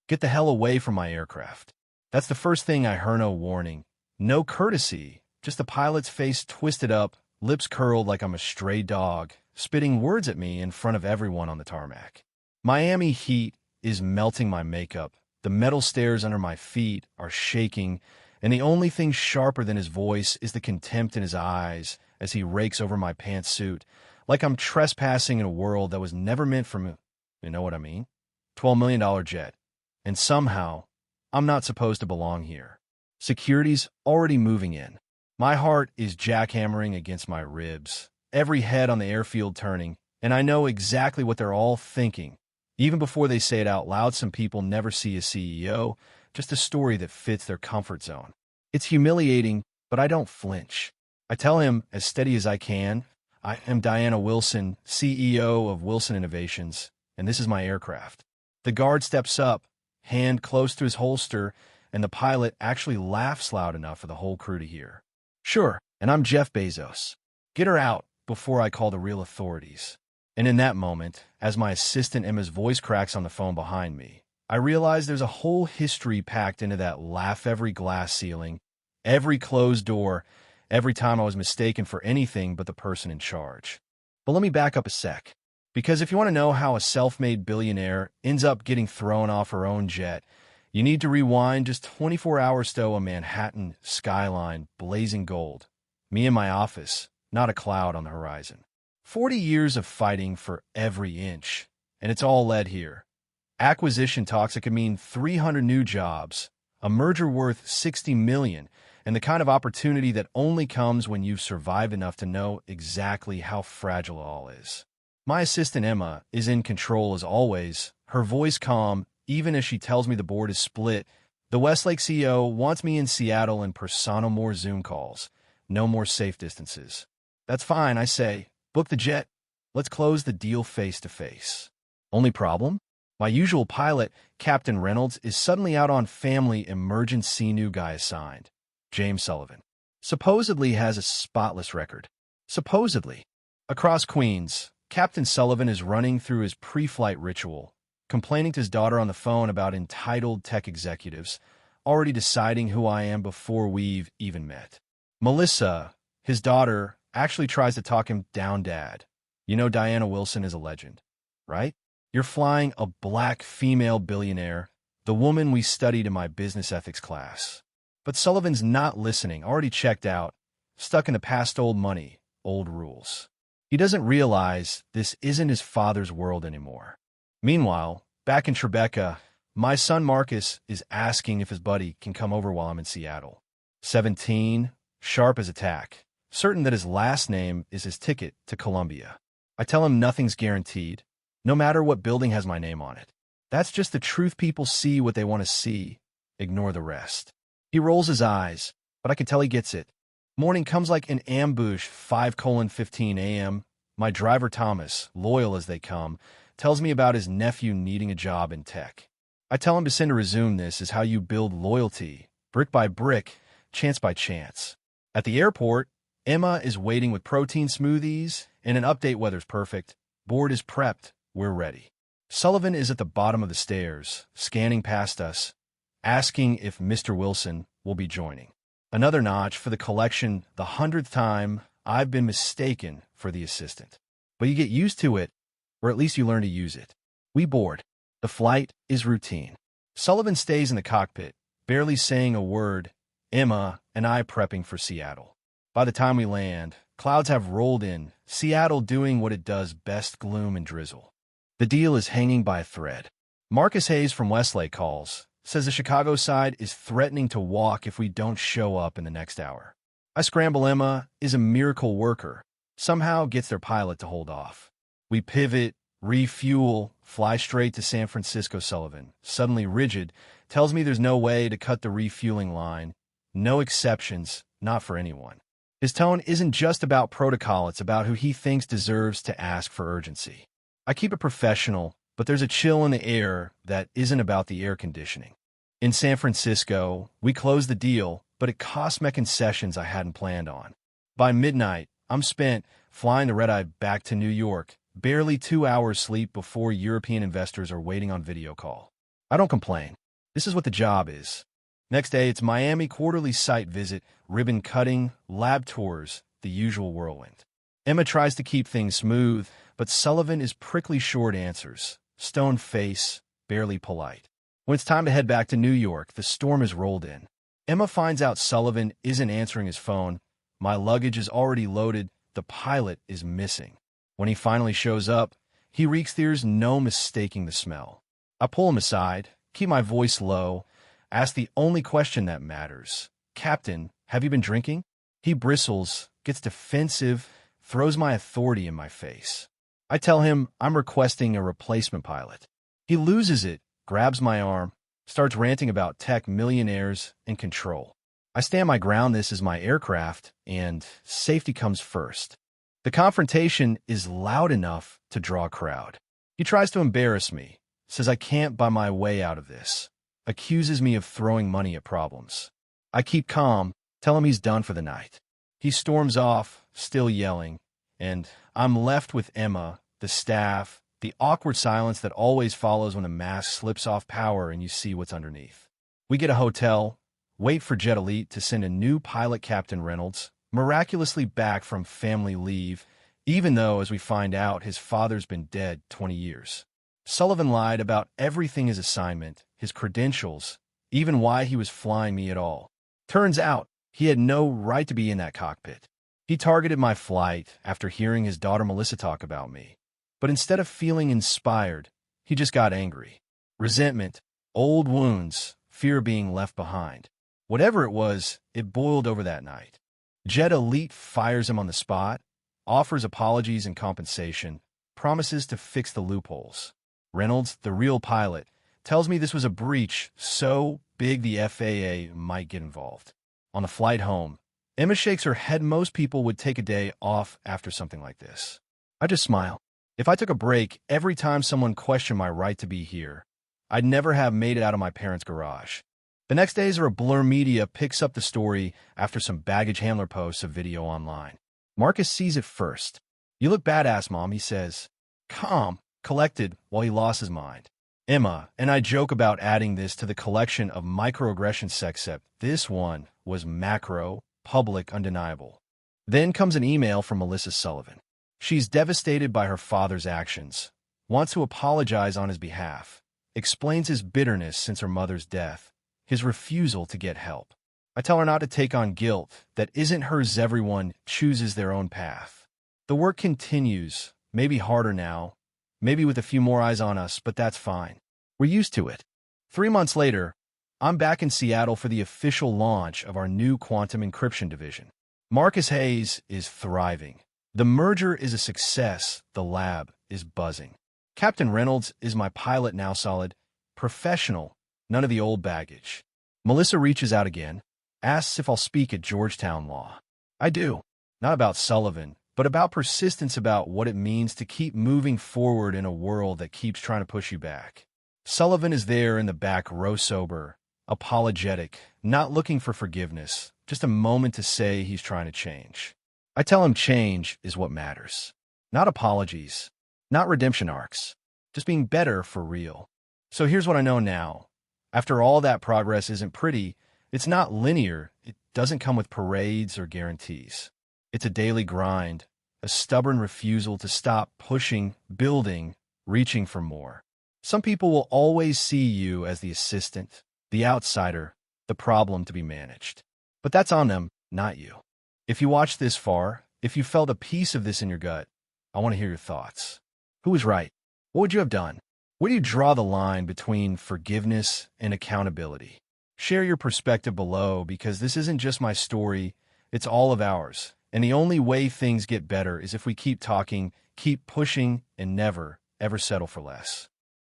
Get the hell away from my aircraft. That's the first thing I heard. No warning. No courtesy. Just the pilot's face twisted up, lips curled like I'm a stray dog, spitting words at me in front of everyone on the tarmac. Miami heat is melting my makeup. The metal stairs under my feet are shaking, and the only thing sharper than his voice is the contempt in his eyes as he rakes over my pantsuit, like I'm trespassing in a world that was never meant for me. You know what I mean? $12 million jet. And somehow, I'm not supposed to belong here. Security's already moving in. My heart is jackhammering against my ribs, every head on the airfield turning, and I know exactly what they're all thinking. Even before they say it out loud, some people never see a CEO, just a story that fits their comfort zone. It's humiliating, but I don't flinch. I tell him, as steady as I can, I am Diana Wilson, CEO of Wilson Innovations, and this is my aircraft. The guard steps up, hand close to his holster, and the pilot actually laughs loud enough for the whole crew to hear. Sure, and I'm Jeff Bezos. Get her out before I call the real authorities. And in that moment, as my assistant Emma's voice cracks on the phone behind me, I realize there's a whole history packed into that laugh. Every glass ceiling, every closed door, every time I was mistaken for anything but the person in charge. But let me back up a sec. Because if you want to know how a self-made billionaire ends up getting thrown off her own jet, you need to rewind just 24 hours to a Manhattan skyline blazing gold. Me in my office, not a cloud on the horizon. 40 years of fighting for every inch, and it's all led here. Acquisition talks that could mean 300 new jobs, a merger worth $60 million, and the kind of opportunity that only comes when you've survived enough to know exactly how fragile it all is. My assistant Emma is in control as always, her voice calm, even as she tells me the board is split. The Westlake CEO wants me in Seattle in person. No more Zoom calls, no more safe distances. That's fine, I say. Book the jet. Let's close the deal face to face. Only problem? My usual pilot, Captain Reynolds, is suddenly out on family emergency. New guy assigned, James Sullivan. Supposedly has a spotless record. Supposedly. Across Queens, Captain Sullivan is running through his pre-flight ritual, complaining to his daughter on the phone about entitled tech executives, already deciding who I am before we've even met. Melissa, his daughter, actually tries to talk him down. Dad, you know Diana Wilson is a legend, right? You're flying a black female billionaire, the woman we studied in my business ethics class. But Sullivan's not listening, already checked out, stuck in the past. Old money, old rules. He doesn't realize this isn't his father's world anymore. Meanwhile, back in Tribeca, my son Marcus is asking if his buddy can come over while I'm in Seattle. 17, sharp as a tack, certain that his last name is his ticket to Colombia. I tell him nothing's guaranteed, no matter what building has my name on it. That's just the truth. People see what they want to see. Ignore the rest. He rolls his eyes, but I can tell he gets it. Morning comes like an ambush. 5:15 a.m. My driver Thomas, loyal as they come, tells me about his nephew needing a job in tech. I tell him to send a resume. This is how you build loyalty, brick by brick, chance by chance. At the airport, Emma is waiting with protein smoothies and an update. Weather's perfect. Board is prepped. We're ready. Sullivan is at the bottom of the stairs, scanning past us, asking if Mr. Wilson will be joining. Another notch for the collection, the 100th time I've been mistaken for the assistant. But you get used to it, or at least you learn to use it. We board. The flight is routine. Sullivan stays in the cockpit, barely saying a word, Emma and I prepping for Seattle. By the time we land, clouds have rolled in, Seattle doing what it does best, gloom and drizzle. The deal is hanging by a thread. Marcus Hayes from Westlake calls, says the Chicago side is threatening to walk if we don't show up in the next hour. I scramble. Emma is a miracle worker, somehow gets their pilot to hold off. We pivot, refuel, fly straight to San Francisco. Sullivan, suddenly rigid, tells me there's no way to cut the refueling line. No exceptions, not for anyone. His tone isn't just about protocol, it's about who he thinks deserves to ask for urgency. I keep it professional, but there's a chill in the air that isn't about the air conditioning. In San Francisco, we closed the deal, but it cost me concessions I hadn't planned on. By midnight, I'm spent flying the red-eye back to New York, barely 2 hours sleep before European investors are waiting on video call. I don't complain. This is what the job is. Next day, it's Miami quarterly site visit, ribbon cutting, lab tours, the usual whirlwind. Emma tries to keep things smooth, but Sullivan is prickly short answers, stone face, barely polite. When it's time to head back to New York, the storm has rolled in. Emma finds out Sullivan isn't answering his phone. My luggage is already loaded. The pilot is missing. When he finally shows up, he reeks there's no mistaking the smell. I pull him aside, keep my voice low, ask the only question that matters. Captain, have you been drinking? He bristles, gets defensive, throws my authority in my face. I tell him I'm requesting a replacement pilot. He loses it, grabs my arm, starts ranting about tech millionaires and control. I stand my ground. This is my aircraft, and safety comes first. The confrontation is loud enough to draw a crowd. He tries to embarrass me, says I can't buy my way out of this, accuses me of throwing money at problems. I keep calm, tell him he's done for the night. He storms off, still yelling, and I'm left with Emma, the staff, the awkward silence that always follows when a mask slips off power and you see what's underneath. We get a hotel, wait for Jet Elite to send a new pilot, Captain Reynolds, miraculously back from family leave, even though, as we find out, his father's been dead 20 years. Sullivan lied about everything: his assignment, his credentials, even why he was flying me at all. Turns out, he had no right to be in that cockpit. He targeted my flight after hearing his daughter Melissa talk about me. But instead of feeling inspired, he just got angry. Resentment, old wounds, fear of being left behind. Whatever it was, it boiled over that night. Jet Elite fires him on the spot, offers apologies and compensation, promises to fix the loopholes. Reynolds, the real pilot, tells me this was a breach so big the FAA might get involved. On the flight home, Emma shakes her head. Most people would take a day off after something like this. I just smile. If I took a break every time someone questioned my right to be here, I'd never have made it out of my parents' garage. The next days are a blur. Media picks up the story after some baggage handler posts a video online. Marcus sees it first. "You look badass, Mom," he says. Calm, collected, while he lost his mind. Emma and I joke about adding this to the collection of microaggressions, except this one was macro, public, undeniable. Then comes an email from Melissa Sullivan. She's devastated by her father's actions, wants to apologize on his behalf, explains his bitterness since her mother's death, his refusal to get help. I tell her not to take on guilt that isn't hers. Everyone chooses their own path. The work continues, maybe harder now, maybe with a few more eyes on us, but that's fine. We're used to it. 3 months later, I'm back in Seattle for the official launch of our new quantum encryption division. Marcus Hayes is thriving. The merger is a success. The lab is buzzing. Captain Reynolds is my pilot now, solid, professional, none of the old baggage. Melissa reaches out again, asks if I'll speak at Georgetown Law. I do. Not about Sullivan, but about persistence, about what it means to keep moving forward in a world that keeps trying to push you back. Sullivan is there in the back row, sober, apologetic, not looking for forgiveness, just a moment to say he's trying to change. I tell him change is what matters. Not apologies, not redemption arcs, just being better for real. So here's what I know now. After all that progress isn't pretty, it's not linear, it doesn't come with parades or guarantees. It's a daily grind, a stubborn refusal to stop pushing, building, reaching for more. Some people will always see you as the assistant, the outsider, the problem to be managed. But that's on them, not you. If you watched this far, if you felt a piece of this in your gut, I want to hear your thoughts. Who was right? What would you have done? Where do you draw the line between forgiveness and accountability? Share your perspective below, because this isn't just my story, it's all of ours. And the only way things get better is if we keep talking, keep pushing, and never, ever settle for less.